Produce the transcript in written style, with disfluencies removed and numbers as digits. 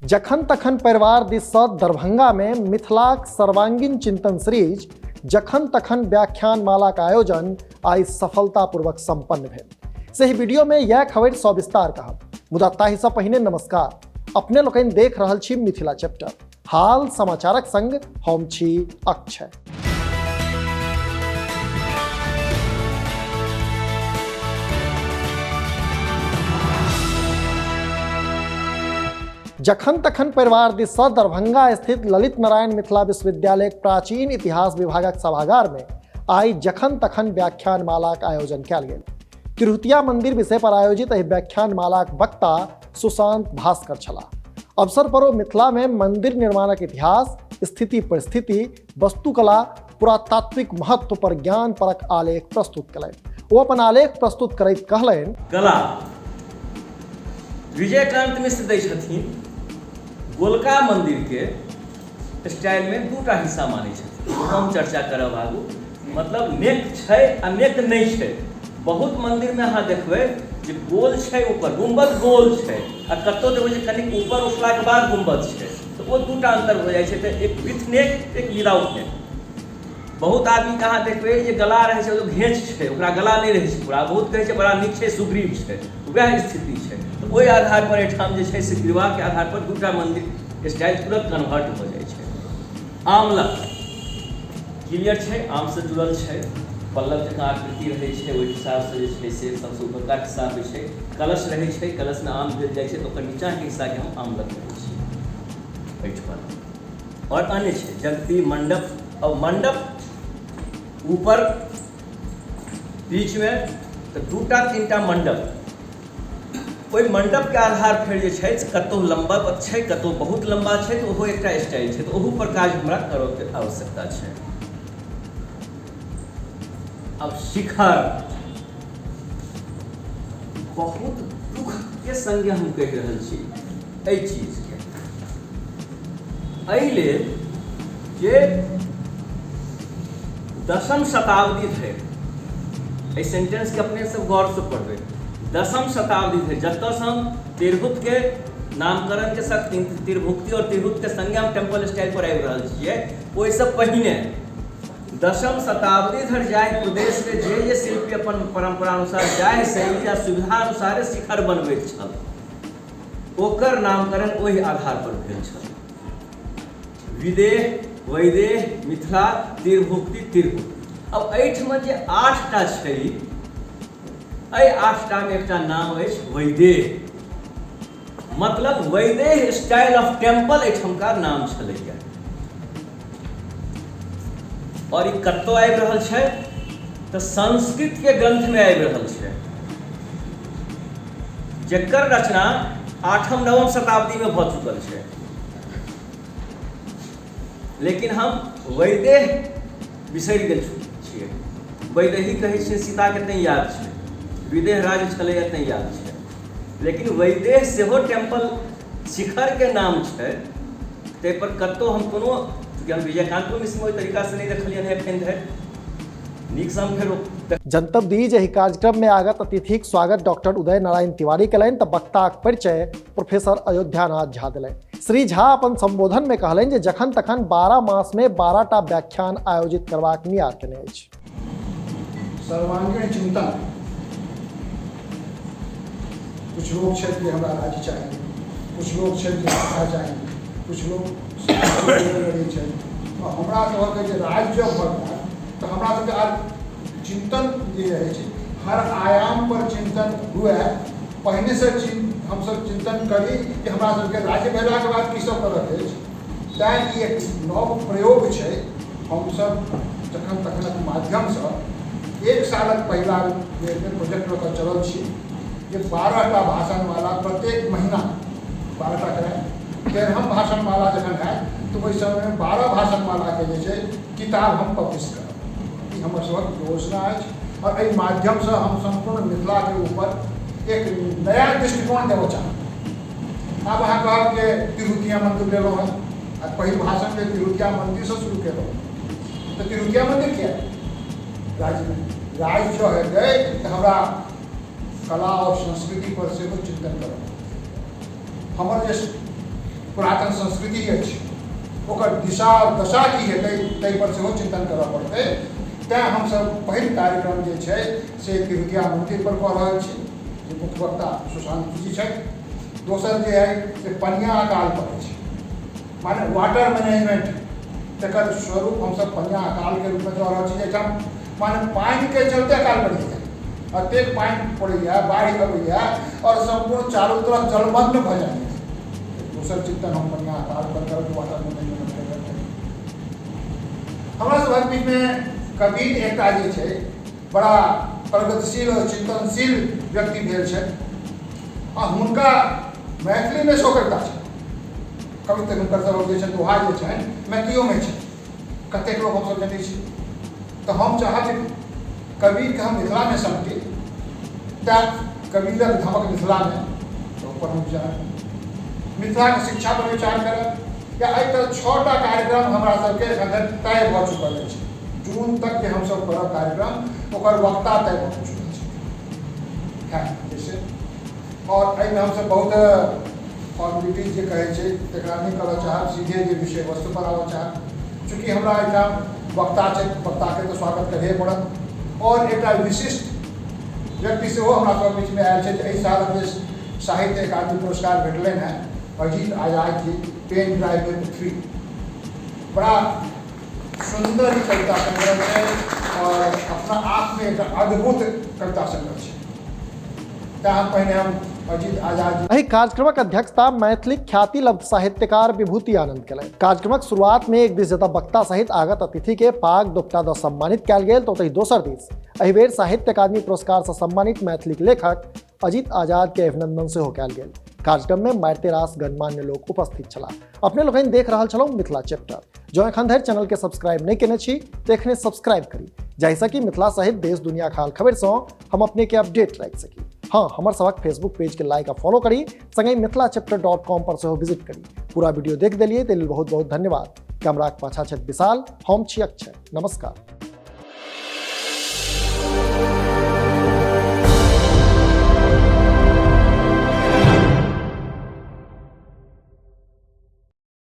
जखन तखन परिवार दिससँ दरभंगा में मिथिलाक सर्वांगीण चिंतन सीरीज जखन तखन व्याख्यान मालाक आयोजन आई सफलतापूर्वक संपन्न भेल। से वीडियो में यह खबर सविस्तार कहब, मुदा ताहिसँ पहिने नमस्कार। अपने लोकनि देख रहल छी मिथिला चैप्टर। हाल समाचारक संग हम छी अक्षय। जखन तखन परिवार दिससँ दरभंगा स्थित ललित नारायण मिथिला विश्वविद्यालय प्राचीन इतिहास विभागक सभागार में आई जखन तखन व्याख्यान मालाक आयोजन कयल गेल। तिरहुतिया मंदिर विषय पर आयोजित एहि व्याख्यान मालाक वक्ता सुशांत भास्कर छलाह। अवसर पर ओ मिथिला में मंदिर निर्माणक इतिहास, स्थिति परिस्थिति, वस्तुकला, पुरातात्विक महत्व पर ज्ञान परक आलेख प्रस्तुत कयलनि। ओ अपन आलेख प्रस्तुत करैत कहलनि, कला विजयकांत मिश्र दै छथिन गोलका मंदिर के स्टाइल में दूटा हिस्सा मानै छथिन। हम चर्चा करब आगू। मतलब नेक छै आ नेक नहीं छै। बहुत मंदिर में अहाँ देखबै जे गोल छै, ऊपर गुंबद गोल छै, आ कतौ देखबै जे कनिक ऊपर उठला के बाद गुंबद छै। तो वो दूटा अंतर हो जाइ छै। तो एक विथ नेक, एक विदाउट नेक। बहुत आदमी कहाँ देखबै जे गला रहै छै, ओ घेंच छै, ओकरा गला नहीं रहै छै पूरा। बहुत कहै छै बड़ा नीक छै, सुग्रीव छै, वएह स्थिति छै। तो ओहि आधार पर एहिठाम जे छै से विवाह के आधार पर दूटा मंदिर स्टाइल तुरंत कन्वर्ट हो जाइ छै। आमलक क्लियर छै, आम से जुड़ल छै, पल्लव जकाँ आकृति रहै छै, ओहि हिसाब से जे छै से सबसे ऊपरका हिस्सा होइ छै। कलश रहै छै, कलश में आम देल जाइ छै, तो ओकर नीचा के हिस्सा के हम आमलक कहै छी एहिठाम। और अन्य छै जगती मंडप, और मंडप ऊपर बीच में तो दूटा तीनटा मंडप। ओहि मंडप के आधार पर जे छै कतौ लंबा छै, कतौ बहुत लंबा छै, तो ओहो एकटा स्टाइल छै। तो ओहू पर काज हमरा करऽ के आवश्यकता छै। अब शिखर बहुत दुख के संगे हम कहि रहल छी एहि चीज के, एहि लेल जे 10वीं शताब्दी धरि, एहि सेंटेंस के अपने सब गौर से पढ़बै। 10वीं शताब्दी धरि जतऽ से हम तिरहुत के नामकरण के साथ तिरभुक्ति और तिरहुत के संगे हम टेम्पल स्टाइल पर आबि रहल छियै, ओहिसँ पहिने 10वीं शताब्दी धरि जाहि प्रदेश में जे शिल्पी अपन परंपरा अनुसार जाहि शैली आ सुविधा अनुसार शिखर बनबैत छल, ओकर नामकरण ओहि आधार पर भेल छल। विदेह, वैदेह, मिथिला, तिरभुक्ति, तिरहुत। अब एहिठाम जे 8टा छै, एहि 8टा में एकटा नाम अछि वैदेह। मतलब वैदेह स्टाइल ऑफ टेम्पल एहिठामका नाम छलैया। और ई कतौ आबि रहल छै तो संस्कृत के ग्रंथ में आबि रहल छै, जेकर रचना 8वीं 9वीं शताब्दी में भऽ चुकल छै। लेकिन हम वैदेह बिसरि गेल छियै। वैदेही कहै छै सीता के तैं याद छै, विदेह राज्य छलैया तैं याद छै। लेकिन वैदेह सेहो टेम्पल शिखर के नाम छै। ताहि पर कतौ हम कोनो, चूँकि हम विजयकांतो मिश्र ओहि तरीका से नहीं देखलियनि एखन धरि, नीक सँ हम फेर जनतब दी जे एहि कार्यक्रम में आगत अतिथिक स्वागत डॉक्टर उदय नारायण तिवारी कयलनि तऽ वक्ताक परिचय प्रोफेसर अयोध्यानाथ झा देलनि। श्री झा अपन संबोधन में कहलनि जे जखन तखन 12 मास में 12टा व्याख्यान आयोजित करबाक नियार केने अछि। सर्वांगीण चिंतन, कुछ लोग छै कि हमरा राज्य चाहिए, कुछ लोग छै कि शिक्षा चाहिए, कुछ लोग छै। हमरा सबके जे राज्य भऽ तो हमरा सबके आज चिंतन जे रहै छै, हर आयाम पर चिंतन हुए। पहिने से हम सब चिंतन करी कि हमरा सबके राज्य भेला के बाद की सब करऽ अछि। तैं एक नव प्रयोग छै। हम सब जखन तखनक माध्यम से 1 सालक पहिला प्रोजेक्ट लऽ कऽ चलल छी जे 12टा भाषणमाला प्रत्येक महीना 12टा करें। 13वीं भाषणमाला जखन है तो ओहि समय में 12 भाषणमाला के जे छै किताब हम पब्लिश करब। ई हमर सबक योजना अछि। और एहि माध्यम से हम संपूर्ण मिथिला के ऊपर एक नया दृष्टिकोण देबऽ चाहब। आब अहाँ कहब कि तिरहुतिया मंदिर लेलहुँ हँ, आ पहिल भाषण में तिरहुतिया मंदिर से शुरू केलहुँ। तो तिरहुतिया मंदिर क्या है? राज्य जो है गए तो हमरा कला और संस्कृति पर से चिंतन करो। हमर जे पुरातन संस्कृति अछि ओकर दिशा दशा की हेतै ताहि पर सेहो चिंतन करऽ पड़तै। तैँ हमसब पहिल कार्यक्रम जे छै से तिरुतिया मन्दिर पर कऽ रहल छी, जे मुख्य वक्ता सुशांत जी छथि। दोसर जे है से पनिया अकाल पर अछि, माने वाटर मैनेजमेंट, तकर स्वरूप हमसब पनिया अकाल के रूप में कऽ रहल छी। एहिठाम माने पानि के चलते अकाल पड़ैए, अतेक पानि पड़ैए, बाढ़ि अबैए और संपूर्ण चारू तरफ जलमग्न भऽ जाइए। दोसर चिंतन हम पनिया अकाल पर करब, वाटर मैनेजमेंट करब। हमरा सबके बीच में कबीर एकटा जे छै बड़ा प्रगतिशील और चिंतनशील व्यक्ति भेल छै, आ हुनका मैथिली में शोकरता छै। कवि तऽ हुनकर सबक जे छै दोहा जे छनि मैथिलियोमे छै, कतेक लोक हमसब जनै छी। तऽ हम चाहब कबीरके हम मिथिलामे समझी, तैँ कबीरक धमक मिथिलामे पर हम विचार मिथिलाके शिक्षा पर विचार करब। या एहि तरह 6टा कार्यक्रम हमरा सबके अगर तय भऽ चुकल अछि। जून तक के हमसब करब कार्यक्रम, ओकर वक्ता तय भऽ चुकल छै जैसे, और एहिमे हमसब बहुत फॉर्मेलिटीज जे कहै छै तकरा नहि करऽ चाहब, सीधे जे विषय वस्तु पर आबऽ चाहब। चूँकि हमरा एहिठाम वक्ता छै, वक्ताके तऽ स्वागत करहे पड़त। और एकटा विशिष्ट व्यक्ति सेहो हमरा सबके बीचमे आयल छै। एहि सालक जे साहित्य अकादमी पुरस्कार भेटलनि हैं Ajit Azad ji, pen drive with पृथ्वी, बड़ा सुंदर कविता संग्रह है और अपना आप में एक अद्भुत कविता संग्रह है। तैँ पहिने हम अजीत आजाद जी। एहि कार्यक्रमक अध्यक्षता मैथिली ख्याति लब्ध साहित्यकार विभूति आनंद केलनि। कार्यक्रमक शुरुआत में एक दिस जतऽ वक्ता सहित आगत अतिथि के पाग दोपटा दऽ सम्मानित कयल गेल, तऽ ओतहि दोसर दिस एहि बेर साहित्य अकादमी पुरस्कार से सम्मानित मैथिली लेखक अजीत आजाद के अभिनंदन सेहो कयल गेल। कार्यक्रम में मारिते रास गणमान्य लोग उपस्थित छलाह। अपने लोकनि देख रहल छलहुँ मिथिला चैप्टर। जो एखन धरि चैनल के सब्सक्राइब नहीं केने छी तऽ एखने सब्सक्राइब करी, जाहिसँ कि मिथिला सहित देश दुनिया खाल खबर सँ हम अपने के अपडेट राखि सकी। हाँ, हमर सबक फेसबुक पेज के लाइक आ फॉलो करी, संगे mithlachapter.com पर सेहो विजिट करी। पूरा वीडियो देख देलिए ताहि लेल बहुत बहुत धन्यवाद। कैमराक पाछा छथि विशाल, हम छी अक्षय। नमस्कार।